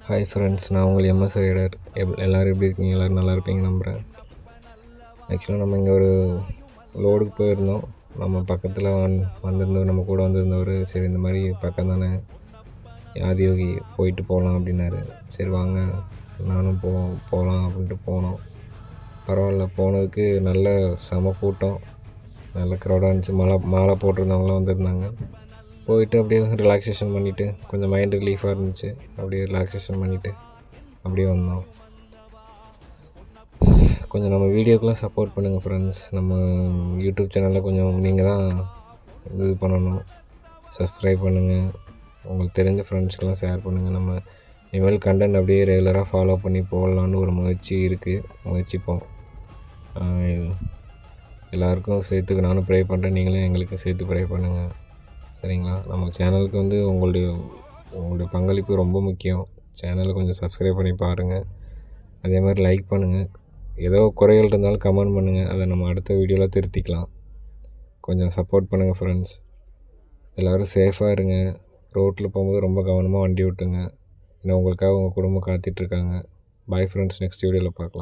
Hi friends, நான் உங்கள் MS rider. எல்லோரும் எப்படி இருக்கீங்க? எல்லோரும் நல்லா இருப்பீங்க நம்புகிறேன். ஆக்சுவலாக நம்ம இங்கே ஒரு லோடுக்கு போயிருந்தோம். நம்ம பக்கத்தில் வந்திருந்தவர், நம்ம கூட வந்திருந்தவர், சரி இந்த மாதிரி பக்கம் தானே ஆதியோகி போயிட்டு போகலாம் அப்படின்னாரு. சரி வாங்க நானும் போகலாம் அப்படின்ட்டு போனோம். பரவாயில்ல, போனதுக்கு நல்ல செம கூட்டம், நல்ல க்ரௌடாக இருந்துச்சு. மாலை போட்டிருந்தவங்களாம் வந்திருந்தாங்க. போயிட்டு அப்படியே ரிலாக்ஸேஷன் பண்ணிவிட்டு கொஞ்சம் மைண்ட் ரிலீஃபாக இருந்துச்சு. அப்படியே ரிலாக்ஸேஷன் பண்ணிவிட்டு அப்படியே வந்தோம். கொஞ்சம் நம்ம வீடியோக்கெலாம் சப்போர்ட் பண்ணுங்கள் ஃப்ரெண்ட்ஸ். நம்ம யூடியூப் சேனலில் கொஞ்சம் நீங்கள் தான் இது பண்ணணும். சப்ஸ்கிரைப் பண்ணுங்கள், உங்களுக்கு தெரிஞ்ச ஃப்ரெண்ட்ஸ்க்கெலாம் ஷேர் பண்ணுங்கள். நம்ம இனிமேல் கண்டென்ட் அப்படியே ரெகுலராக ஃபாலோ பண்ணி போடலான்னு ஒரு முயற்சி இருக்குது, முயற்சிப்போம். எல்லாேருக்கும் சேர்த்து நானும் ப்ரே பண்ணுறேன், நீங்களும் எங்களுக்கு சேர்த்து ப்ரே பண்ணுங்கள், சரிங்களா? நம்ம சேனலுக்கு வந்து உங்களுடைய பங்களிப்பு ரொம்ப முக்கியம். சேனலை கொஞ்சம் சப்ஸ்கிரைப் பண்ணி பாருங்கள். அதே மாதிரி லைக் பண்ணுங்கள். ஏதோ குறைகள் இருந்தாலும் கமெண்ட் பண்ணுங்கள், அதை நம்ம அடுத்த வீடியோவில் திருத்திக்கலாம். கொஞ்சம் சப்போர்ட் பண்ணுங்கள் ஃப்ரெண்ட்ஸ். எல்லோரும் சேஃபாக இருங்க. ரோட்டில் போகும்போது ரொம்ப கவனமாக வண்டி ஓட்டுங்க. ஏன்னா உங்களுக்காக உங்கள் குடும்பம் காத்துட்ருக்காங்க. பாய் ஃப்ரெண்ட்ஸ், நெக்ஸ்ட் வீடியோவில் பார்க்கலாம்.